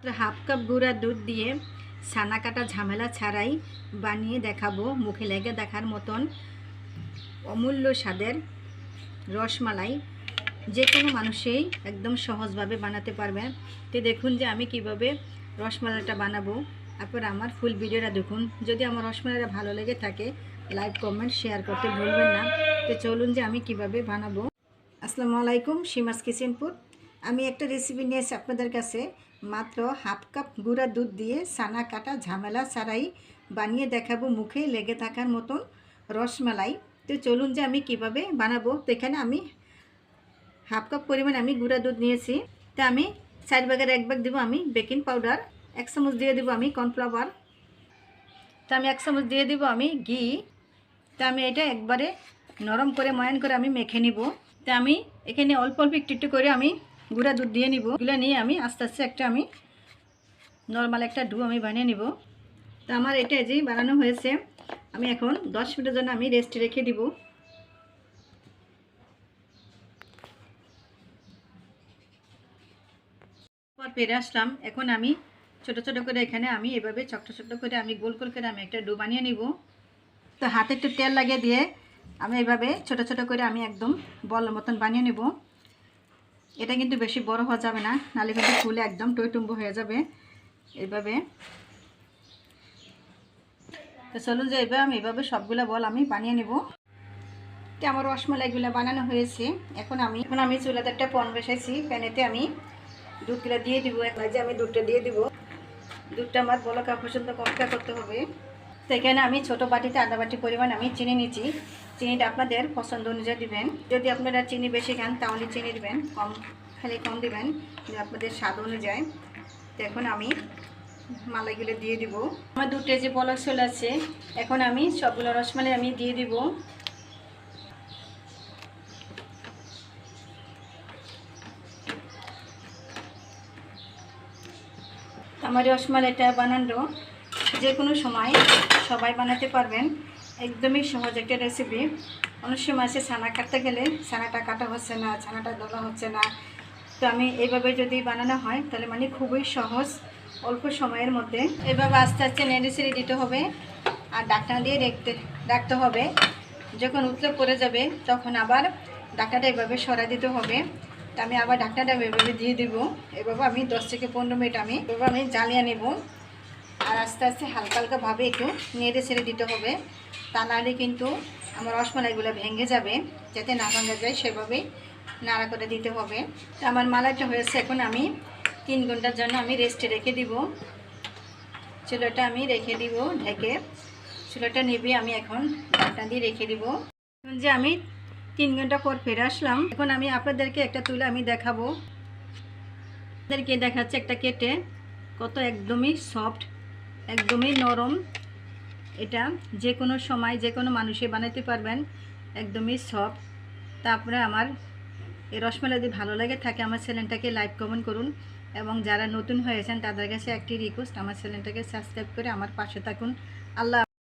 Half cup গুঁড়া দুধ দিয়ে ছানা কাটা ঝামেলা ছাড়াই বানিয়ে দেখাবো মুখে লেগে দেখার মতন অমূল্য স্বাদের রসমালাই। যে কোনো মানুষই একদম সহজভাবে বানাতে পারবে। তো দেখুন যে আমি কিভাবে রসমালাইটা বানাবো। তারপর আমার ফুল ভিডিওটা দেখুন। যদি আমার রসমালাইটা ভালো লেগে থাকে লাইক কমেন্ট শেয়ার করতে ভুলবেন না। তো চলুন যে আমি কিভাবে বানাবো। আসসালামু আলাইকুম, সীমাস কিচেনপুর। আমি একটা রেসিপি নিয়েছি আপনাদের কাছে। মাত্র হাফ কাপ গুঁড়া দুধ দিয়ে ছানা কাটা ঝামেলা ছাড়াই বানিয়ে দেখাবো মুখে লেগে থাকার মতন রসমালাই। তো চলুন যে আমি কিভাবে বানাবো। তো এখানে আমি হাফ কাপ পরিমাণ আমি গুঁড়া দুধ নিয়েছি। তা আমি 4 ভাগের 1 ভাগ দেবো আমি বেকিং পাউডার, 1 চামচ দিয়ে দেবো আমি কর্নফ্লাওয়ার, তা আমি 1 চামচ দিয়ে দেবো আমি ঘি। তা আমি এটা একবারে নরম করে ময়ান করে আমি মেখে নিব। তা আমি এখানে অল্প অল্প একটু একটু করে আমি গুঁড়া দুধ দিয়ে নিব। এগুলো নিয়ে আমি আস্তে আস্তে একটা আমি নর্মাল একটা ডো আমি বানিয়ে নিব। তা আমার এটা যে বানানো হয়েছে, আমি এখন 10 মিনিটের জন্য আমি রেস্টে রেখে দিব। পর ফিরে আসলাম। এখন আমি ছোট ছোট করে এখানে আমি এভাবে ছোট ছোট করে আমি গোল গোল করে আমি একটা ডো বানিয়ে নিব। তো হাতে একটু তেল লাগিয়ে দিয়ে আমি এভাবে ছোট ছোট করে আমি একদম বলের মতন বানিয়ে নেব। এটা কিন্তু বেশি বড় হওয়া যাবে না, নাহলে কিন্তু ফুলে একদম টইটুম্বু হয়ে যাবে এইভাবে। তো চলুন যে এবার আমি এভাবে সবগুলো বল আমি বানিয়ে নেব। তো আমার রসমালাইগুলো বানানো হয়েছে। এখন আমি চুলাতে একটা প্যান বসাইছি। প্যানেতে আমি দুধগুলো দিয়ে দিব। এক যে আমি দুধটা দিয়ে দিব। দুধটা আমার বলকা পর্যন্ত অপেক্ষা করতে হবে। তো এখানে আমি ছোটো বাটিতে আধা বাটি পরিমাণ আমি চিনি নিচ্ছি। চিনিটা আপনাদের পছন্দ অনুযায়ী দিবেন। যদি আপনারা চিনি বেশি খান তাহলে চিনি দিবেন, কম খালি কম দিবেন আপনাদের স্বাদ অনুযায়ী। তো এখন আমি মালাইগুলো দিয়ে দিব। আমার দুধটা যে বলক চলে আছে, এখন আমি সবগুলো রসমালাই আমি দিয়ে দিব। আমার রসমালাইটা বানানো যে কোনো সময় সবাই বানাতে পারবেন। একদমই সহজ একটা রেসিপি। অনেক সময় আছে ছানা কাটতে গেলে ছানাটা কাটা হচ্ছে না, ছানাটা দলা হচ্ছে না। তো আমি এইভাবে যদি বানানো হয় তাহলে মানে খুবই সহজ, অল্প সময়ের মধ্যে। এইভাবে আস্তে আস্তে নেড়ে ছেড়ে দিতে হবে আর ঢাকনা দিয়ে রাখতে হবে। যখন উতলে পড়ে যাবে তখন আবার ঢাকনাটা এভাবে সরা দিতে হবে। তো আমি আবার ঢাকনাটা এভাবে দিয়ে দিব। এভাবে আমি 10 থেকে 15 মিনিট আমি জ্বালিয়ে নেব। আর আস্তে আস্তে হালকা হালকাভাবে একটু নেড়ে ছেড়ে দিতে হবে, তা নাহলে কিন্তু আমার রসমালাইগুলো ভেঙে যাবে। যাতে না ভাঙা যায় সেভাবেই নাড়া করে দিতে হবে। তো আমার মালাইটা হয়েছে। এখন আমি 3 ঘন্টার জন্য আমি রেস্টে রেখে দিব। চুলাটা আমি রেখে দিব ঢেকে। চুলাটা নিভিয়ে আমি এখন ঢাকনা দিয়ে রেখে দিব। যে আমি 3 ঘন্টা পর ফিরে আসলাম। এখন আমি আপনাদেরকে একটা তুলে আমি দেখাবো। আপনাদেরকে দেখাচ্ছে একটা কেটে, কত একদমই সফট, একদমই নরম। এটা যে কোনো সময় যে কোনো মানুষই বানাতে পারবেন, একদমই সফট। তারপরে আমার এই রসমালাই যদি ভালো লাগে থাকে আমার চ্যানেলটাকে লাইক কমেন্ট করুন, এবং যারা নতুন হয়েছেন তাদের কাছে একটি রিকোয়েস্ট, আমার চ্যানেলটাকে সাবস্ক্রাইব করে আমার পাশে থাকুন। আল্লাহ।